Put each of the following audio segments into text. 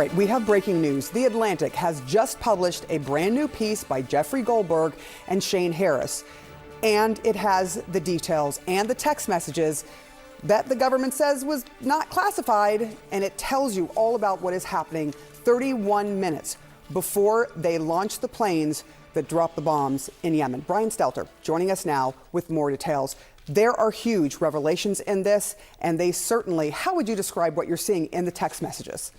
Right, we have breaking news. The Atlantic has just published a brand new piece by Jeffrey Goldberg and Shane Harris. And it has the details and the text messages that the government says was not classified. And it tells you all about what is happening 31 minutes before they launch the planes that drop the bombs in Yemen. Brian Stelter joining us now with more details. There are huge revelations in this, and they certainly, how would you describe what you're seeing in the text messages?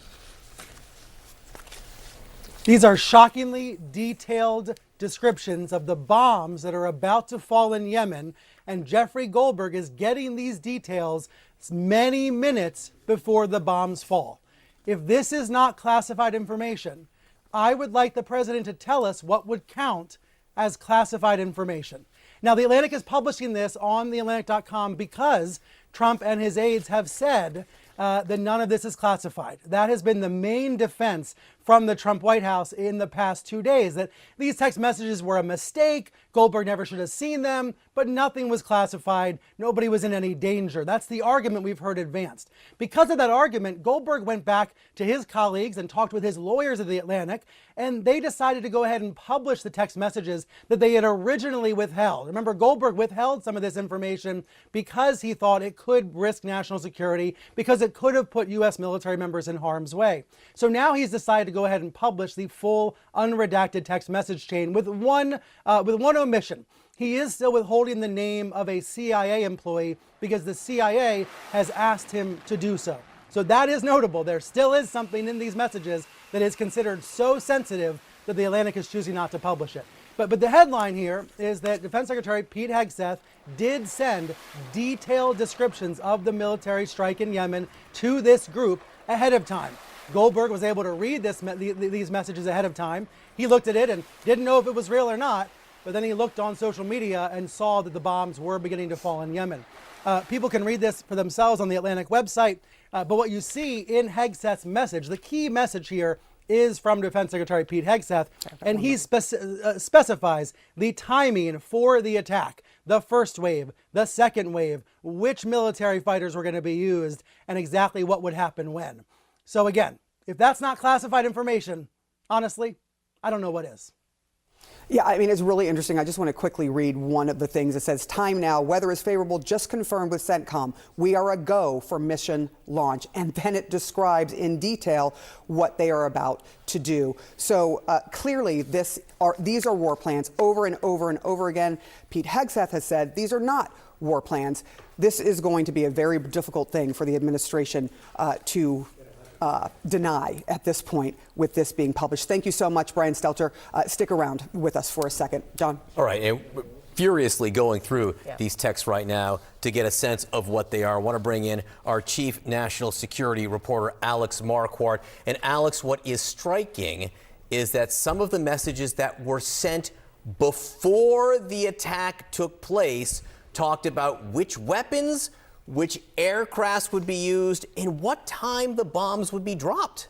These are shockingly detailed descriptions of the bombs that are about to fall in Yemen, and Jeffrey Goldberg is getting these details many minutes before the bombs fall. If this is not classified information, I would like the president to tell us what would count as classified information. Now, The Atlantic is publishing this on theatlantic.com because Trump and his aides have said that none of this is classified. That has been the main defense from the Trump White House in the past 2 days, that these text messages were a mistake. Goldberg never should have seen them, but nothing was classified. Nobody was in any danger. That's the argument we've heard advanced. Because of that argument, Goldberg went back to his colleagues and talked with his lawyers at The Atlantic, and they decided to go ahead and publish the text messages that they had originally withheld. Remember, Goldberg withheld some of this information because he thought it could risk national security, because it could have put U.S. military members in harm's way. So now he's decided to go ahead and publish the full unredacted text message chain with one omission. He is still withholding the name of a CIA employee because the CIA has asked him to do so. So that is notable. There still is something in these messages that is considered so sensitive that The Atlantic is choosing not to publish it. But the headline here is that Defense Secretary Pete Hegseth did send detailed descriptions of the military strike in Yemen to this group ahead of time. Goldberg was able to read these messages ahead of time. He looked at it and didn't know if it was real or not, but then he looked on social media and saw that the bombs were beginning to fall in Yemen. People can read this for themselves on the Atlantic website, but what you see in Hegseth's message, the key message here is from Defense Secretary Pete Hegseth, and he specifies the timing for the attack, the first wave, the second wave, which military fighters were going to be used, and exactly what would happen when. So again, if that's not classified information, honestly, I don't know what is. Yeah, I mean, it's really interesting. I just want to quickly read one of the things. It says, time now, weather is favorable, just confirmed with CENTCOM. We are a go for mission launch. And then it describes in detail what they are about to do. So clearly, these are war plans over and over and over again. Pete Hegseth has said these are not war plans. This is going to be a very difficult thing for the administration to deny at this point with this being published. Thank you so much, Brian Stelter. Stick around with us for a second. John? All right. And furiously going through these texts right now to get a sense of what they are. I want to bring in our chief national security reporter, Alex Marquardt. And Alex, what is striking is that some of the messages that were sent before the attack took place talked about which weapons, which aircrafts would be used, and what time the bombs would be dropped.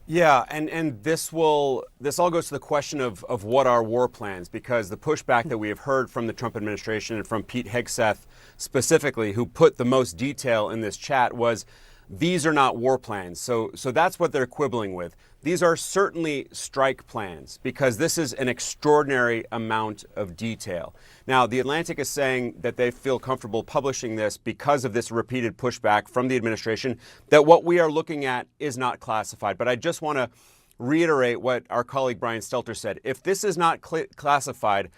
Yeah, and this all goes to the question of what are war plans, because the pushback that we have heard from the Trump administration and from Pete Hegseth specifically, who put the most detail in this chat, was these are not war plans. So that's what they're quibbling with. These are certainly strike plans because this is an extraordinary amount of detail. Now, The Atlantic is saying that they feel comfortable publishing this because of this repeated pushback from the administration, that what we are looking at is not classified. But I just want to reiterate what our colleague Brian Stelter said. If this is not classified,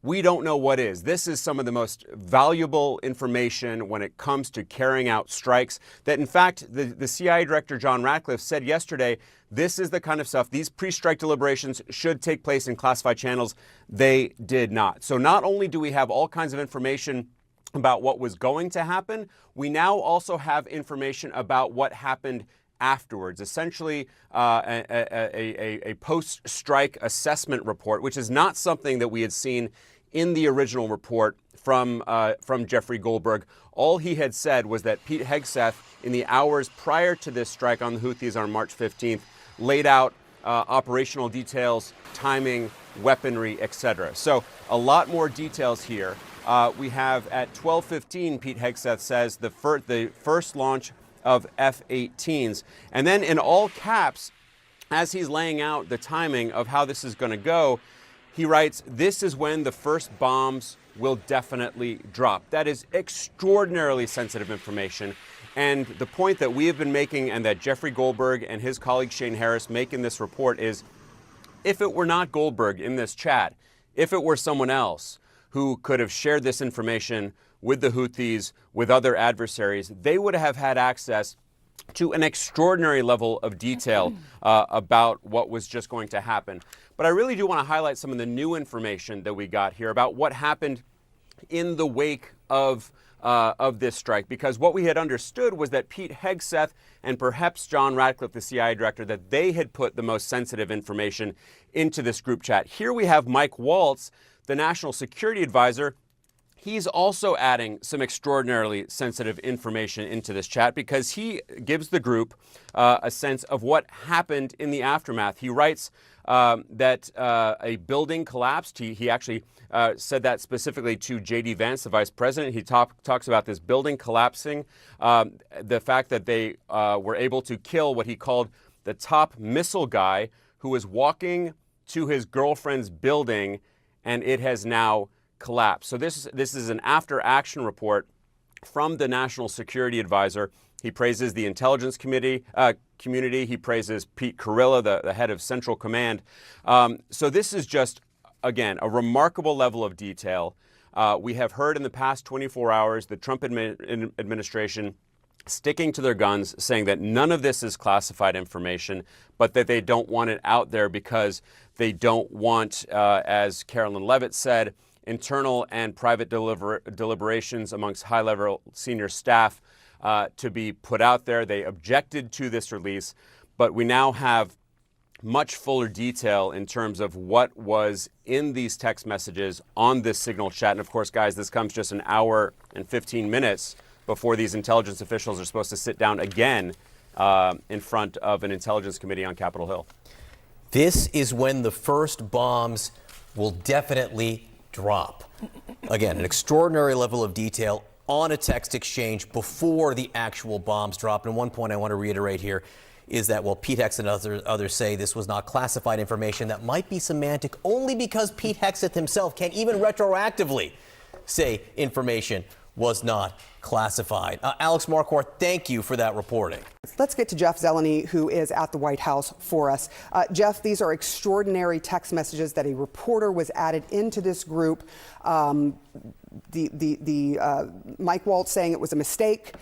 we don't know what is. This is some of the most valuable information when it comes to carrying out strikes that, in fact, the CIA Director John Ratcliffe said yesterday, this is the kind of stuff, these pre-strike deliberations should take place in classified channels. They did not. So not only do we have all kinds of information about what was going to happen, we now also have information about what happened afterwards, essentially a post-strike assessment report, which is not something that we had seen in the original report from Jeffrey Goldberg. All he had said was that Pete Hegseth, in the hours prior to this strike on the Houthis on March 15th, laid out operational details, timing, weaponry, etc. So a lot more details here. We have at 12:15, Pete Hegseth says the first launch of F-18s. And then in all caps, as he's laying out the timing of how this is going to go, he writes, "This is when the first bombs will definitely drop." That is extraordinarily sensitive information. And the point that we have been making and that Jeffrey Goldberg and his colleague Shane Harris make in this report is, if it were not Goldberg in this chat, if it were someone else who could have shared this information with the Houthis, with other adversaries, they would have had access to an extraordinary level of detail about what was just going to happen. But I really do want to highlight some of the new information that we got here about what happened in the wake of this strike, because what we had understood was that Pete Hegseth and perhaps John Ratcliffe, the CIA director, that they had put the most sensitive information into this group chat. Here we have Mike Waltz, the national security advisor. He's also adding some extraordinarily sensitive information into this chat because he gives the group a sense of what happened in the aftermath. He writes that a building collapsed. He actually said that specifically to J.D. Vance, the vice president. He talks about this building collapsing, the fact that they were able to kill what he called the top missile guy who was walking to his girlfriend's building, and it has now collapse. So this is an after-action report from the National Security Advisor. He praises the intelligence community. He praises Pete Carilla, the head of Central Command. So this is just, again, a remarkable level of detail. We have heard in the past 24 hours the Trump administration sticking to their guns, saying that none of this is classified information, but that they don't want it out there because they don't want, as Carolyn Levitt said, internal and private deliberations amongst high-level senior staff to be put out there. They objected to this release, but we now have much fuller detail in terms of what was in these text messages on this Signal chat. And of course, guys, this comes just an hour and 15 minutes before these intelligence officials are supposed to sit down again in front of an intelligence committee on Capitol Hill. This is when the first bombs will definitely drop. Again, an extraordinary level of detail on a text exchange before the actual bombs drop. And one point I want to reiterate here is that while Pete Hegseth and others say this was not classified information, that might be semantic only because Pete Hegseth himself can't even retroactively say information was not classified. Alex Marquardt, thank you for that reporting. Let's get to Jeff Zeleny, who is at the White House for us. Jeff, these are extraordinary text messages that a reporter was added into this group. Mike Waltz saying it was a mistake.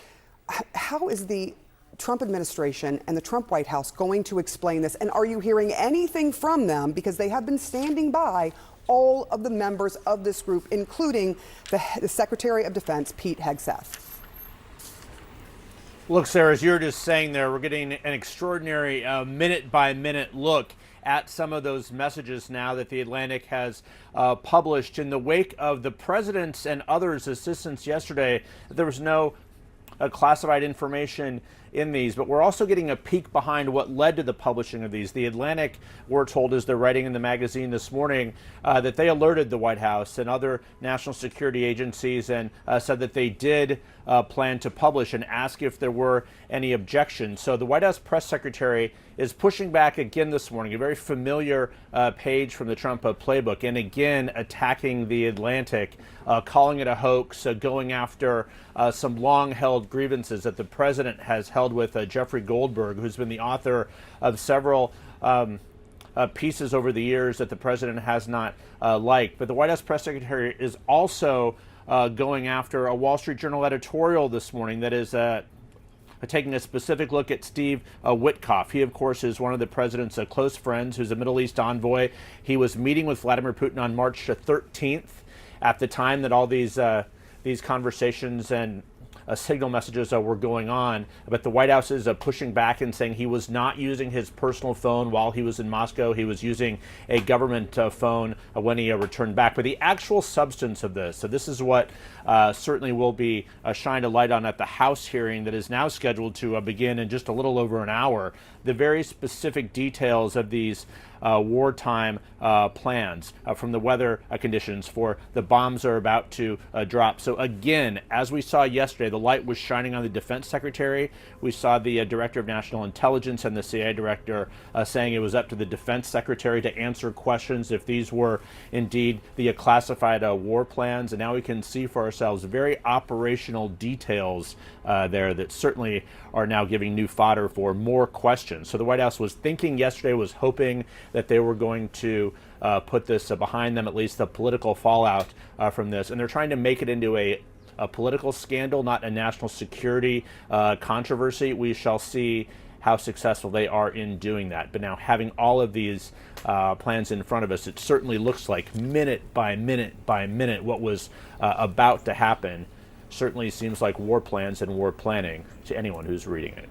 How is the Trump administration and the Trump White House going to explain this? And are you hearing anything from them? Because they have been standing by all of the members of this group, including the Secretary of Defense, Pete Hegseth. Look, Sarah, as you were just saying there, we're getting an extraordinary minute-by-minute look at some of those messages now that the Atlantic has published. In the wake of the president's and others' assistance yesterday, there was no classified information in these, but we're also getting a peek behind what led to the publishing of these. The Atlantic, we're told, as they're writing in the magazine this morning, that they alerted the White House and other national security agencies and said that they did plan to publish and ask if there were any objections. So the White House press secretary is pushing back again this morning, a very familiar page from the Trump playbook, and again attacking the Atlantic, calling it a hoax, going after some long-held grievances that the president has held with Jeffrey Goldberg, who's been the author of several pieces over the years that the president has not liked. But the White House press secretary is also going after a Wall Street Journal editorial this morning that is taking a specific look at Steve Witkoff. He, of course, is one of the president's close friends, who's a Middle East envoy. He was meeting with Vladimir Putin on March 13th at the time that all these conversations and signal messages were going on. But the White House is pushing back and saying he was not using his personal phone while he was in Moscow. He was using a government phone when he returned back. But the actual substance of this, so this is what certainly will be shined a light on at the House hearing that is now scheduled to begin in just a little over an hour. The very specific details of these wartime plans, from the weather conditions for the bombs are about to drop. So again, as we saw yesterday, the the light was shining on the defense secretary. We saw the director of national intelligence and the CIA director saying it was up to the defense secretary to answer questions if these were indeed the classified war plans. And now we can see for ourselves very operational details there that certainly are now giving new fodder for more questions. So the White House was thinking yesterday, was hoping that they were going to put this behind them, at least the political fallout from this. And they're trying to make it into a political scandal, not a national security controversy. We shall see how successful they are in doing that. But now, having all of these plans in front of us, it certainly looks like minute by minute by minute what was about to happen certainly seems like war plans and war planning to anyone who's reading it.